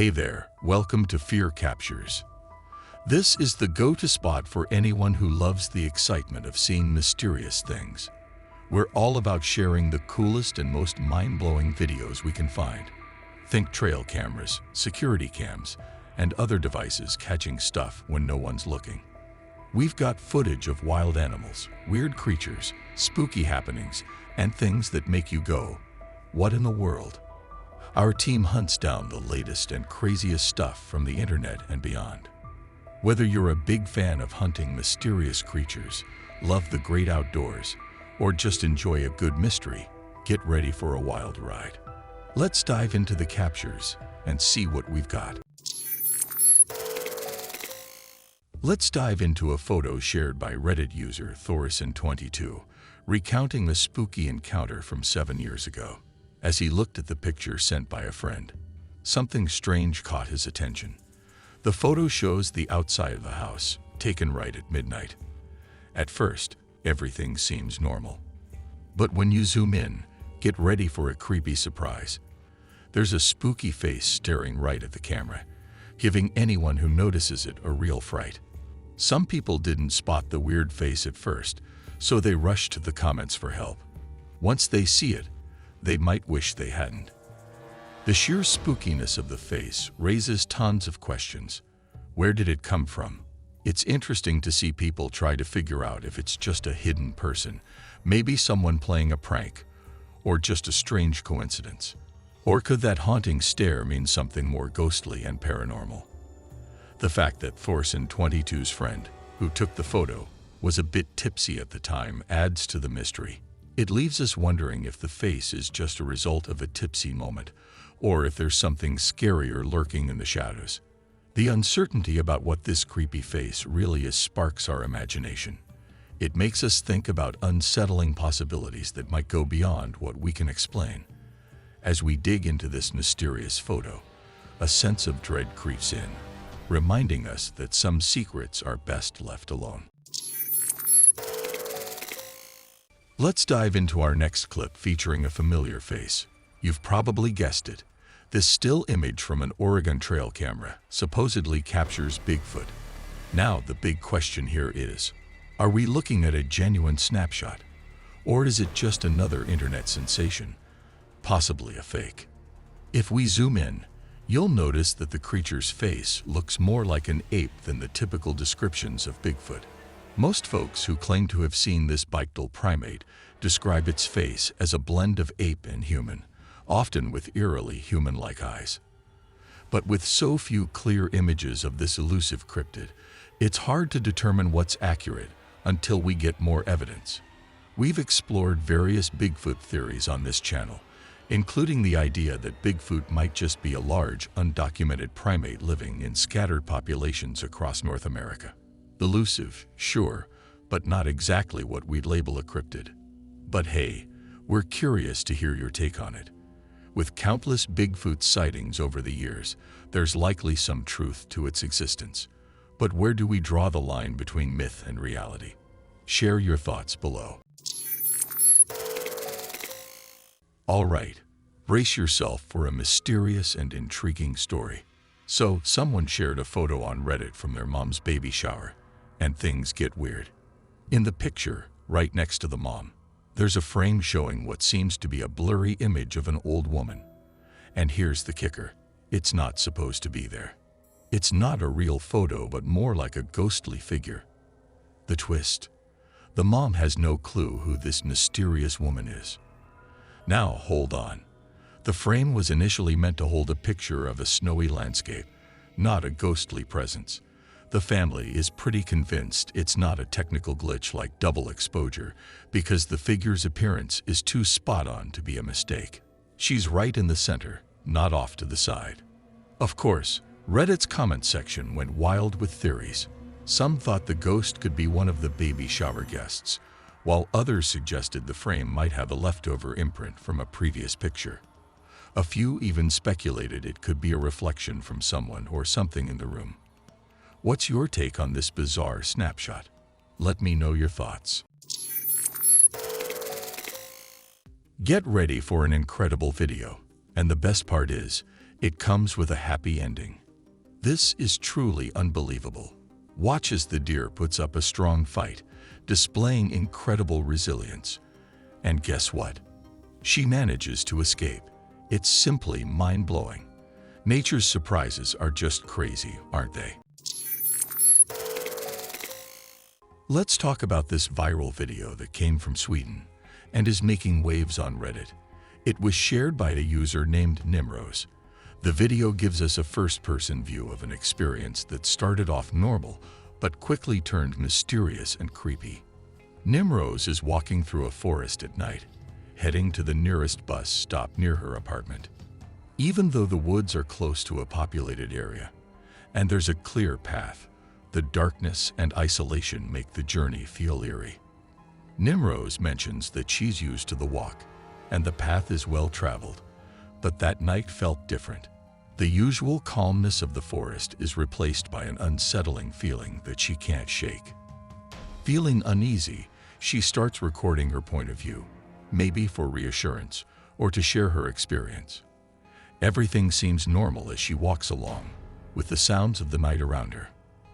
Hey there, welcome to Fear Captures. This is the go-to spot for anyone who loves the excitement of seeing mysterious things. We're all about sharing the coolest and most mind-blowing videos we can find. Think trail cameras, security cams, and other devices catching stuff when no one's looking. We've got footage of wild animals, weird creatures, spooky happenings, and things that make you go, "What in the world?" Our team hunts down the latest and craziest stuff from the internet and beyond. Whether you're a big fan of hunting mysterious creatures, love the great outdoors, or just enjoy a good mystery, get ready for a wild ride. Let's dive into the captures and see what we've got. Let's dive into a photo shared by Reddit user Thorson22, recounting a spooky encounter from 7 years ago. As he looked at the picture sent by a friend, something strange caught his attention. The photo shows the outside of a house, taken right at midnight. At first, everything seems normal. But when you zoom in, get ready for a creepy surprise. There's a spooky face staring right at the camera, giving anyone who notices it a real fright. Some people didn't spot the weird face at first, so they rushed to the comments for help. Once they see it, they might wish they hadn't. The sheer spookiness of the face raises tons of questions. Where did it come from? It's interesting to see people try to figure out if it's just a hidden person, maybe someone playing a prank, or just a strange coincidence. Or could that haunting stare mean something more ghostly and paranormal? The fact that Thorson22's friend, who took the photo, was a bit tipsy at the time adds to the mystery. It leaves us wondering if the face is just a result of a tipsy moment, or if there's something scarier lurking in the shadows. The uncertainty about what this creepy face really is sparks our imagination. It makes us think about unsettling possibilities that might go beyond what we can explain. As we dig into this mysterious photo, a sense of dread creeps in, reminding us that some secrets are best left alone. Let's dive into our next clip featuring a familiar face. You've probably guessed it. This still image from an Oregon trail camera supposedly captures Bigfoot. Now the big question here is, are we looking at a genuine snapshot? Or is it just another internet sensation? Possibly a fake. If we zoom in, you'll notice that the creature's face looks more like an ape than the typical descriptions of Bigfoot. Most folks who claim to have seen this bipedal primate describe its face as a blend of ape and human, often with eerily human-like eyes. But with so few clear images of this elusive cryptid, it's hard to determine what's accurate until we get more evidence. We've explored various Bigfoot theories on this channel, including the idea that Bigfoot might just be a large, undocumented primate living in scattered populations across North America. Elusive, sure, but not exactly what we'd label a cryptid. But hey, we're curious to hear your take on it. With countless Bigfoot sightings over the years, there's likely some truth to its existence. But where do we draw the line between myth and reality? Share your thoughts below. All right, brace yourself for a mysterious and intriguing story. So, someone shared a photo on Reddit from their mom's baby shower, and things get weird. In the picture, right next to the mom, there's a frame showing what seems to be a blurry image of an old woman. And here's the kicker, it's not supposed to be there. It's not a real photo, but more like a ghostly figure. The twist, the mom has no clue who this mysterious woman is. Now, hold on. The frame was initially meant to hold a picture of a snowy landscape, not a ghostly presence. The family is pretty convinced it's not a technical glitch like double exposure because the figure's appearance is too spot on to be a mistake. She's right in the center, not off to the side. Of course, Reddit's comment section went wild with theories. Some thought the ghost could be one of the baby shower guests, while others suggested the frame might have a leftover imprint from a previous picture. A few even speculated it could be a reflection from someone or something in the room. What's your take on this bizarre snapshot? Let me know your thoughts. Get ready for an incredible video. And the best part is, It comes with a happy ending. This is truly unbelievable. Watch as the deer puts up a strong fight, displaying incredible resilience. And guess what? She manages to escape. It's simply mind-blowing. Nature's surprises are just crazy, aren't they? Let's talk about this viral video that came from Sweden and is making waves on Reddit. It was shared by a user named Nimrose. The video gives us a first-person view of an experience that started off normal but quickly turned mysterious and creepy. Nimrose is walking through a forest at night, heading to the nearest bus stop near her apartment. Even though the woods are close to a populated area, and there's a clear path, the darkness and isolation make the journey feel eerie. Nimrose mentions that she's used to the walk, and the path is well traveled, but that night felt different. The usual calmness of the forest is replaced by an unsettling feeling that she can't shake. Feeling uneasy, she starts recording her point of view, maybe for reassurance or to share her experience. Everything seems normal as she walks along, with the sounds of the night around her.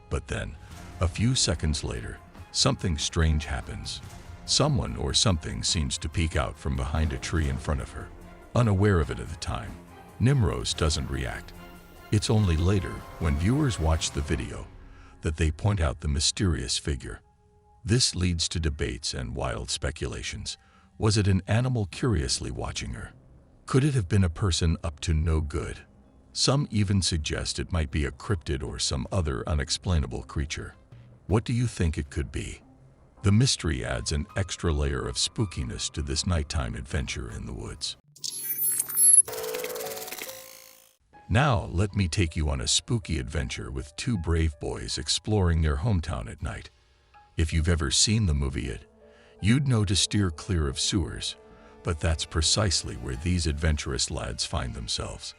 But then, a few seconds later, something strange happens. Someone or something seems to peek out from behind a tree in front of her. Unaware of it at the time, Nimrose doesn't react. It's only later, when viewers watch the video, that they point out the mysterious figure. This leads to debates and wild speculations. Was it an animal curiously watching her? Could it have been a person up to no good? Some even suggest it might be a cryptid or some other unexplainable creature. What do you think it could be? The mystery adds an extra layer of spookiness to this nighttime adventure in the woods. Now, let me take you on a spooky adventure with two brave boys exploring their hometown at night. If you've ever seen the movie It, you'd know to steer clear of sewers, but that's precisely where these adventurous lads find themselves.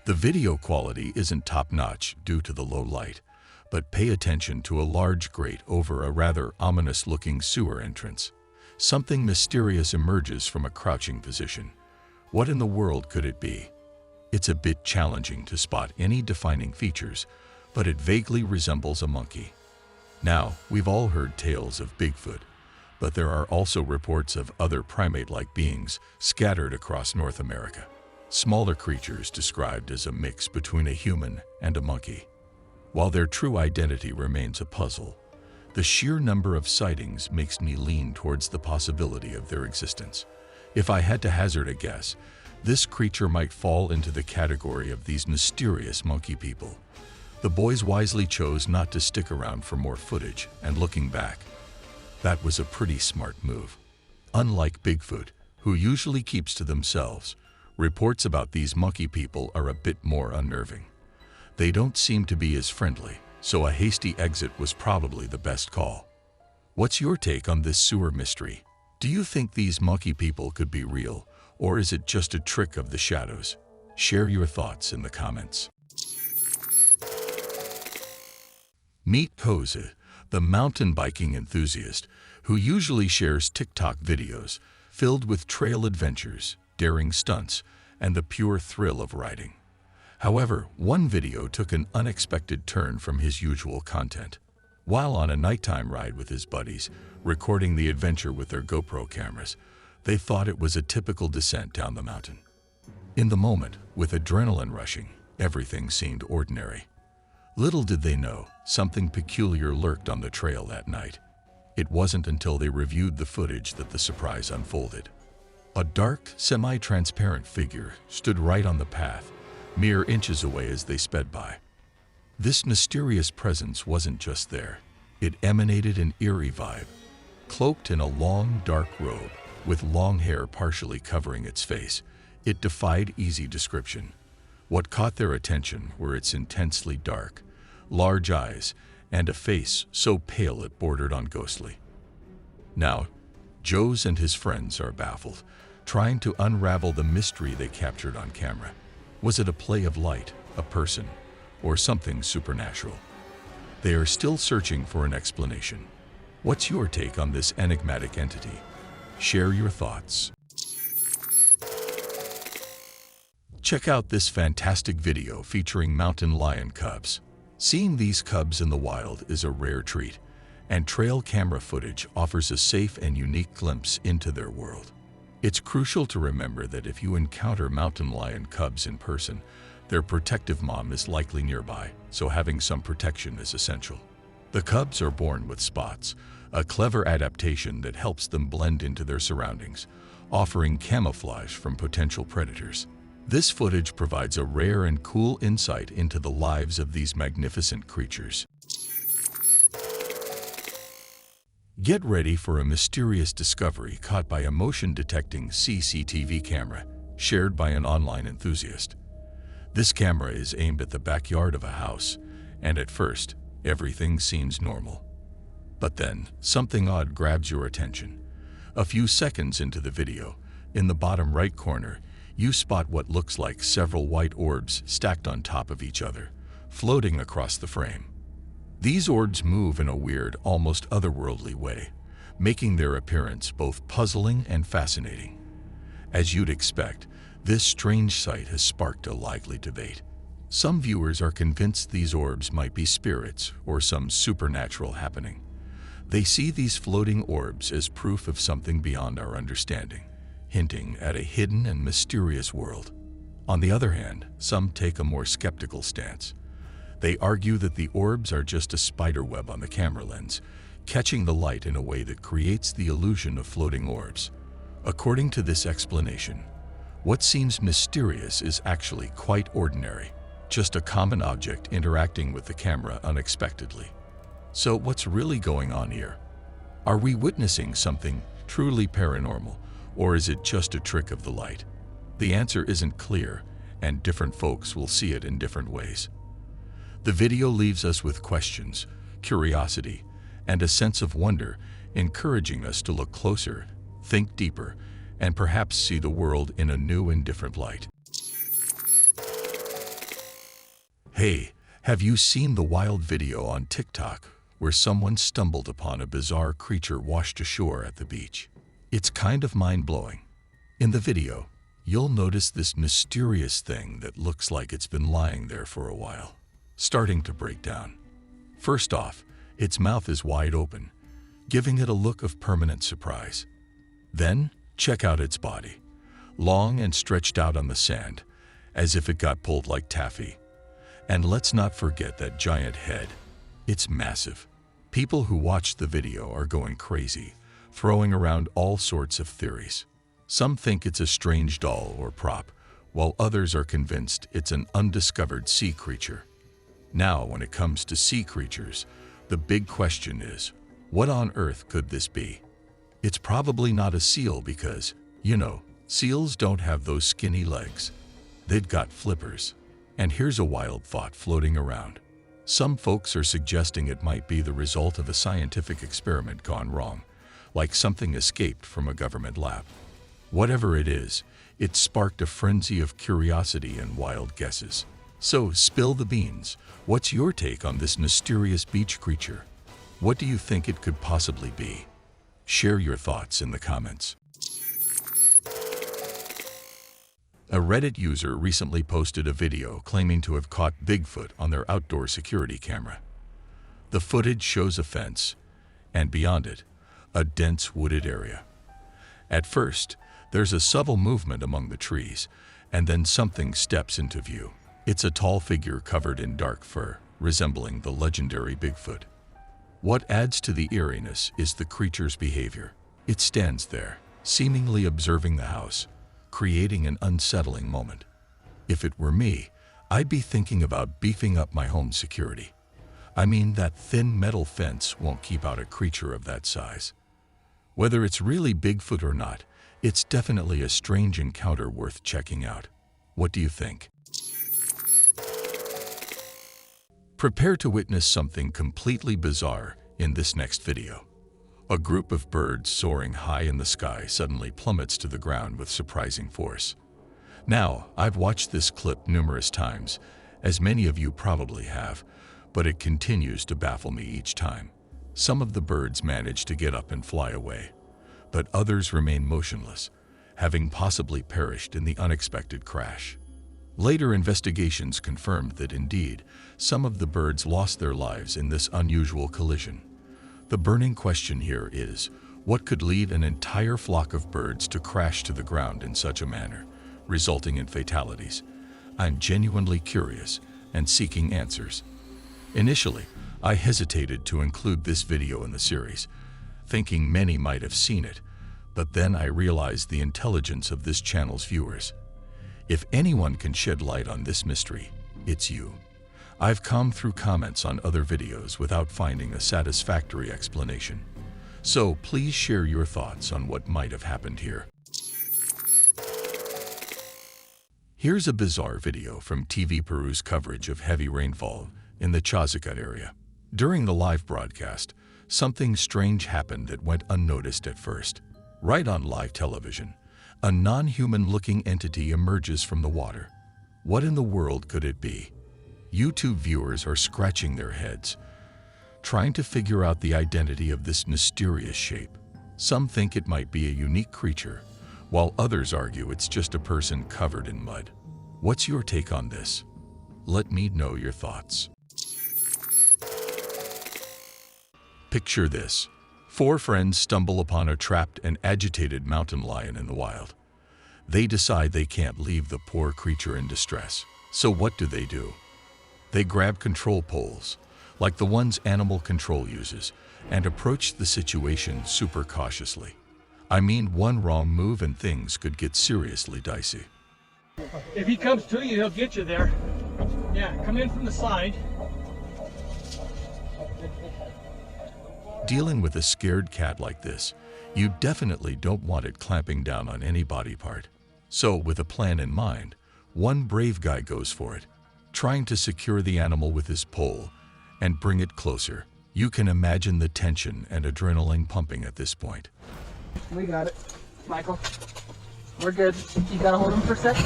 The video quality isn't top-notch due to the low light, but pay attention to a large grate over a rather ominous-looking sewer entrance. Something mysterious emerges from a crouching position. What in the world could it be? It's a bit challenging to spot any defining features, but it vaguely resembles a monkey. Now, we've all heard tales of Bigfoot, but there are also reports of other primate-like beings scattered across North America. Smaller creatures described as a mix between a human and a monkey. While their true identity remains a puzzle, the sheer number of sightings makes me lean towards the possibility of their existence. If I had to hazard a guess, this creature might fall into the category of these mysterious monkey people. The boys wisely chose not to stick around for more footage, and looking back, that was a pretty smart move. Unlike Bigfoot, who usually keeps to themselves, reports about these monkey people are a bit more unnerving. They don't seem to be as friendly, so a hasty exit was probably the best call. What's your take on this sewer mystery? Do you think these monkey people could be real, or is it just a trick of the shadows? Share your thoughts in the comments. Meet Pose, the mountain biking enthusiast who usually shares TikTok videos filled with trail adventures, daring stunts, and the pure thrill of riding. However, one video took an unexpected turn from his usual content. While on a nighttime ride with his buddies, recording the adventure with their GoPro cameras, they thought it was a typical descent down the mountain. In the moment, with adrenaline rushing, everything seemed ordinary. Little did they know, something peculiar lurked on the trail that night. It wasn't until they reviewed the footage that the surprise unfolded. A dark, semi-transparent figure stood right on the path, mere inches away as they sped by. This mysterious presence wasn't just there. It emanated an eerie vibe. Cloaked in a long, dark robe, with long hair partially covering its face, it defied easy description. What caught their attention were its intensely dark, large eyes, and a face so pale it bordered on ghostly. Now, Joes and his friends are baffled, trying to unravel the mystery they captured on camera. Was it a play of light, a person, or something supernatural? They are still searching for an explanation. What's your take on this enigmatic entity? Share your thoughts. Check out this fantastic video featuring mountain lion cubs. Seeing these cubs in the wild is a rare treat, and trail camera footage offers a safe and unique glimpse into their world. It's crucial to remember that if you encounter mountain lion cubs in person, their protective mom is likely nearby, so having some protection is essential. The cubs are born with spots, a clever adaptation that helps them blend into their surroundings, offering camouflage from potential predators. This footage provides a rare and cool insight into the lives of these magnificent creatures. Get ready for a mysterious discovery caught by a motion-detecting CCTV camera shared by an online enthusiast. This camera is aimed at the backyard of a house, and at first, everything seems normal. But then, something odd grabs your attention. A few seconds into the video, in the bottom right corner, you spot what looks like several white orbs stacked on top of each other, floating across the frame. These orbs move in a weird, almost otherworldly way, making their appearance both puzzling and fascinating. As you'd expect, this strange sight has sparked a lively debate. Some viewers are convinced these orbs might be spirits or some supernatural happening. They see these floating orbs as proof of something beyond our understanding, hinting at a hidden and mysterious world. On the other hand, some take a more skeptical stance. They argue that the orbs are just a spider web on the camera lens, catching the light in a way that creates the illusion of floating orbs. According to this explanation, what seems mysterious is actually quite ordinary, just a common object interacting with the camera unexpectedly. So what's really going on here? Are we witnessing something truly paranormal, or is it just a trick of the light? The answer isn't clear, and different folks will see it in different ways. The video leaves us with questions, curiosity, and a sense of wonder, encouraging us to look closer, think deeper, and perhaps see the world in a new and different light. Hey, have you seen the wild video on TikTok where someone stumbled upon a bizarre creature washed ashore at the beach? It's kind of mind-blowing. In the video, you'll notice this mysterious thing that looks like it's been lying there for a while, starting to break down. First off, its mouth is wide open, giving it a look of permanent surprise. Then, check out its body, long and stretched out on the sand, as if it got pulled like taffy. And let's not forget that giant head. It's massive. People who watched the video are going crazy, throwing around all sorts of theories. Some think it's a strange doll or prop, while others are convinced it's an undiscovered sea creature. Now, when it comes to sea creatures, the big question is, what on earth could this be? It's probably not a seal because, seals don't have those skinny legs. They've got flippers. And here's a wild thought floating around. Some folks are suggesting it might be the result of a scientific experiment gone wrong, like something escaped from a government lab. Whatever it is, it sparked a frenzy of curiosity and wild guesses. So, spill the beans. What's your take on this mysterious beach creature? What do you think it could possibly be? Share your thoughts in the comments. A Reddit user recently posted a video claiming to have caught Bigfoot on their outdoor security camera. The footage shows a fence, and beyond it, a dense wooded area. At first, there's a subtle movement among the trees, and then something steps into view. It's a tall figure covered in dark fur, resembling the legendary Bigfoot. What adds to the eeriness is the creature's behavior. It stands there, seemingly observing the house, creating an unsettling moment. If it were me, I'd be thinking about beefing up my home security. I mean, that thin metal fence won't keep out a creature of that size. Whether it's really Bigfoot or not, it's definitely a strange encounter worth checking out. What do you think? Prepare to witness something completely bizarre in this next video. A group of birds soaring high in the sky suddenly plummets to the ground with surprising force. Now, I've watched this clip numerous times, as many of you probably have, but it continues to baffle me each time. Some of the birds manage to get up and fly away, but others remain motionless, having possibly perished in the unexpected crash. Later investigations confirmed that indeed, some of the birds lost their lives in this unusual collision. The burning question here is, what could lead an entire flock of birds to crash to the ground in such a manner, resulting in fatalities? I'm genuinely curious and seeking answers. Initially, I hesitated to include this video in the series, thinking many might have seen it, but then I realized the intelligence of this channel's viewers. If anyone can shed light on this mystery, it's you. I've combed through comments on other videos without finding a satisfactory explanation. So please share your thoughts on what might have happened here. Here's a bizarre video from TV Peru's coverage of heavy rainfall in the Chazacat area. During the live broadcast, something strange happened that went unnoticed at first. Right on live television, a non-human-looking entity emerges from the water. What in the world could it be? YouTube viewers are scratching their heads, trying to figure out the identity of this mysterious shape. Some think it might be a unique creature, while others argue it's just a person covered in mud. What's your take on this? Let me know your thoughts. Picture this. 4 friends stumble upon a trapped and agitated mountain lion in the wild. They decide they can't leave the poor creature in distress. So what do? They grab control poles, like the ones animal control uses, and approach the situation super cautiously. I mean, one wrong move and things could get seriously dicey. If he comes to you, he'll get you there. Yeah, come in from the side. Dealing with a scared cat like this, you definitely don't want it clamping down on any body part. So, with a plan in mind, one brave guy goes for it, trying to secure the animal with his pole and bring it closer. You can imagine the tension and adrenaline pumping at this point. We got it. Michael, we're good. You gotta hold him for a sec.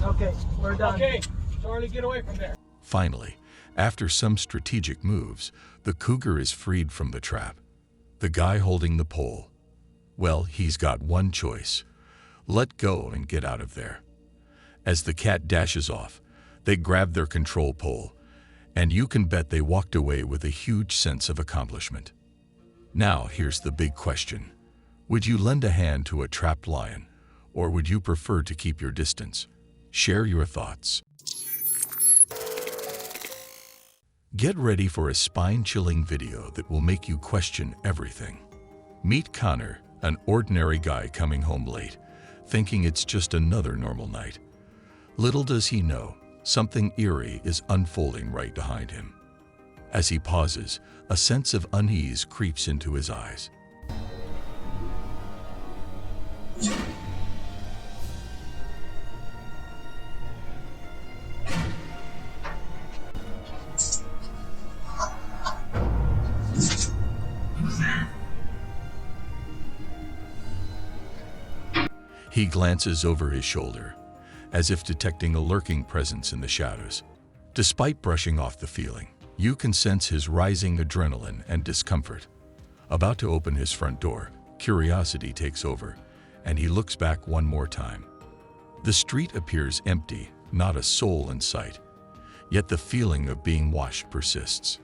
Okay, we're done. Okay, Charlie, get away from there. Finally, after some strategic moves, the cougar is freed from the trap. The guy holding the pole, well, he's got one choice. Let go and get out of there. As the cat dashes off, they grab their control pole, and you can bet they walked away with a huge sense of accomplishment. Now, here's the big question. Would you lend a hand to a trapped lion, or would you prefer to keep your distance? Share your thoughts. Get ready for a spine-chilling video that will make you question everything. Meet Connor, an ordinary guy coming home late, thinking it's just another normal night. Little does he know, something eerie is unfolding right behind him. As he pauses, a sense of unease creeps into his eyes. He glances over his shoulder, as if detecting a lurking presence in the shadows. Despite brushing off the feeling, you can sense his rising adrenaline and discomfort. About to open his front door, curiosity takes over, and he looks back one more time. The street appears empty, not a soul in sight, yet the feeling of being watched persists.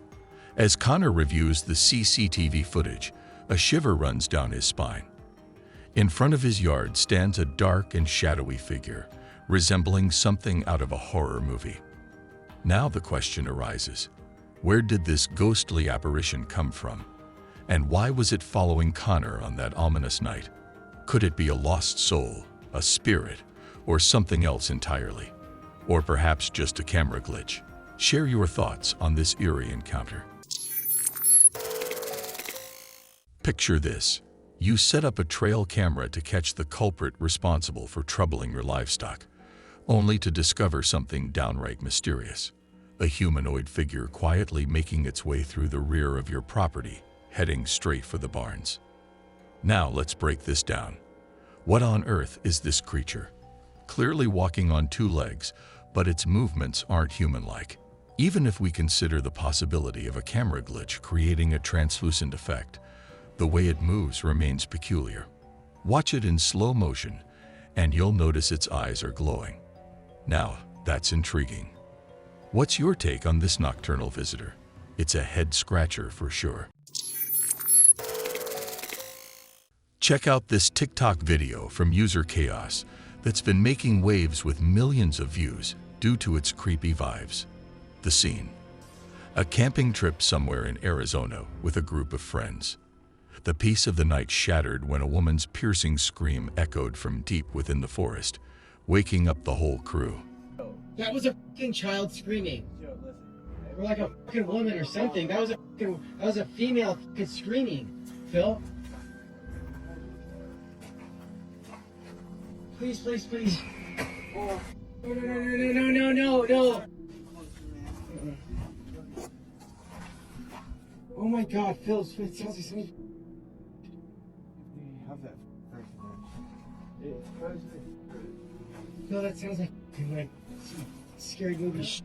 As Connor reviews the CCTV footage, a shiver runs down his spine. In front of his yard stands a dark and shadowy figure, resembling something out of a horror movie. Now the question arises, where did this ghostly apparition come from? And why was it following Connor on that ominous night? Could it be a lost soul, a spirit, or something else entirely? Or perhaps just a camera glitch? Share your thoughts on this eerie encounter. Picture this. You set up a trail camera to catch the culprit responsible for troubling your livestock, only to discover something downright mysterious. A humanoid figure quietly making its way through the rear of your property, heading straight for the barns. Now let's break this down. What on earth is this creature? Clearly walking on 2 legs, but its movements aren't human-like. Even if we consider the possibility of a camera glitch creating a translucent effect, the way it moves remains peculiar. Watch it in slow motion, and you'll notice its eyes are glowing. Now, that's intriguing. What's your take on this nocturnal visitor? It's a head-scratcher for sure. Check out this TikTok video from user Chaos that's been making waves with millions of views due to its creepy vibes. The scene: a camping trip somewhere in Arizona with a group of friends. The peace of the night shattered when a woman's piercing scream echoed from deep within the forest, waking up the whole crew. That was a fucking child screaming. Or like a fucking woman or something. That was a female fucking screaming. Phil? Please, please, please. Oh. No. Oh my God, Phil, it sounds like something. Phil, that sounds like some scary movie shit.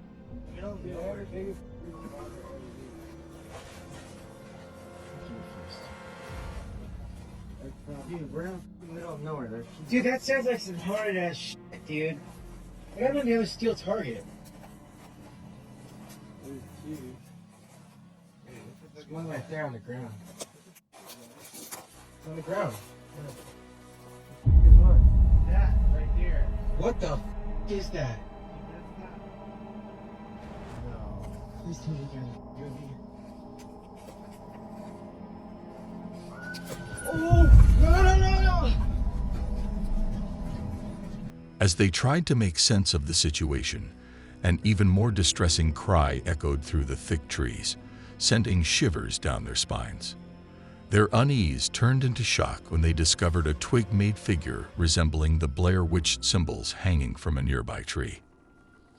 Dude, we're in the middle of nowhere. Dude, that sounds like some haunted ass shit, dude. I don't know if a steel target. There's one right there on the ground. It's on the ground. That right there. What the is that? No. Please tell me you're doing it. Oh! No! As they tried to make sense of the situation, an even more distressing cry echoed through the thick trees, sending shivers down their spines. Their unease turned into shock when they discovered a twig-made figure resembling the Blair Witch symbols hanging from a nearby tree.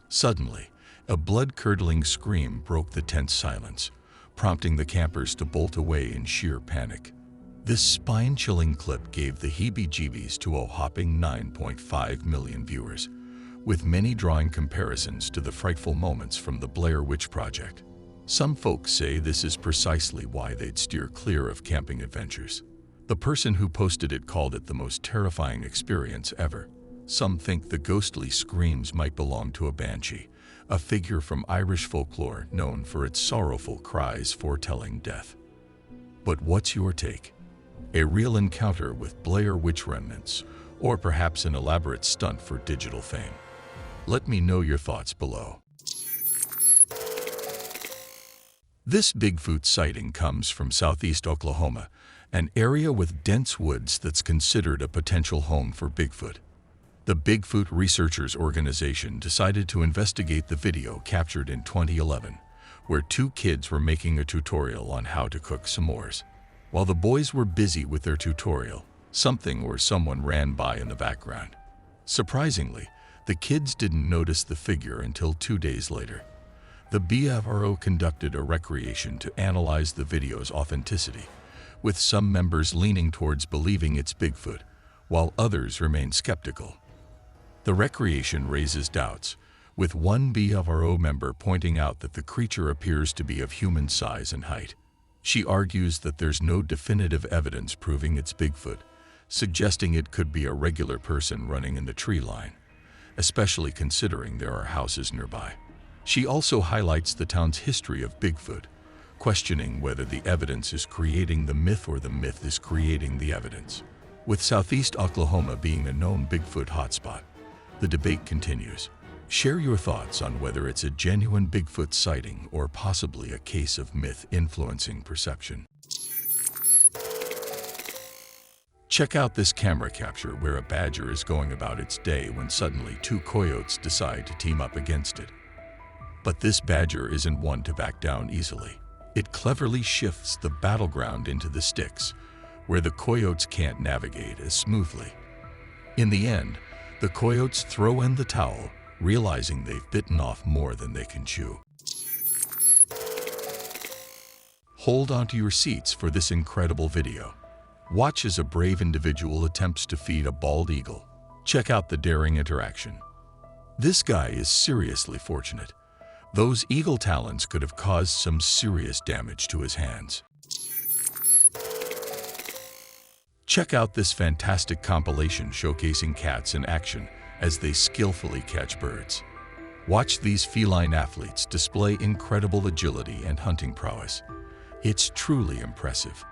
Suddenly, a blood-curdling scream broke the tense silence, prompting the campers to bolt away in sheer panic. This spine-chilling clip gave the heebie-jeebies to a whopping 9.5 million viewers, with many drawing comparisons to the frightful moments from the Blair Witch Project. Some folks say this is precisely why they'd steer clear of camping adventures. The person who posted it called it the most terrifying experience ever. Some think the ghostly screams might belong to a banshee, a figure from Irish folklore known for its sorrowful cries foretelling death. But what's your take? A real encounter with Blair Witch remnants, or perhaps an elaborate stunt for digital fame? Let me know your thoughts below. This Bigfoot sighting comes from southeast Oklahoma, an area with dense woods that's considered a potential home for Bigfoot. The Bigfoot Researchers Organization decided to investigate the video captured in 2011, where two kids were making a tutorial on how to cook s'mores. While the boys were busy with their tutorial, something or someone ran by in the background. Surprisingly, the kids didn't notice the figure until 2 days later. The BFRO conducted a recreation to analyze the video's authenticity, with some members leaning towards believing it's Bigfoot, while others remain skeptical. The recreation raises doubts, with one BFRO member pointing out that the creature appears to be of human size and height. She argues that there's no definitive evidence proving it's Bigfoot, suggesting it could be a regular person running in the tree line, especially considering there are houses nearby. She also highlights the town's history of Bigfoot, questioning whether the evidence is creating the myth or the myth is creating the evidence. With southeast Oklahoma being a known Bigfoot hotspot, the debate continues. Share your thoughts on whether it's a genuine Bigfoot sighting or possibly a case of myth influencing perception. Check out this camera capture where a badger is going about its day when suddenly two coyotes decide to team up against it. But this badger isn't one to back down easily. It cleverly shifts the battleground into the sticks, where the coyotes can't navigate as smoothly. In the end, the coyotes throw in the towel, realizing they've bitten off more than they can chew. Hold onto your seats for this incredible video. Watch as a brave individual attempts to feed a bald eagle. Check out the daring interaction. This guy is seriously fortunate. Those eagle talons could have caused some serious damage to his hands. Check out this fantastic compilation showcasing cats in action as they skillfully catch birds. Watch these feline athletes display incredible agility and hunting prowess. It's truly impressive.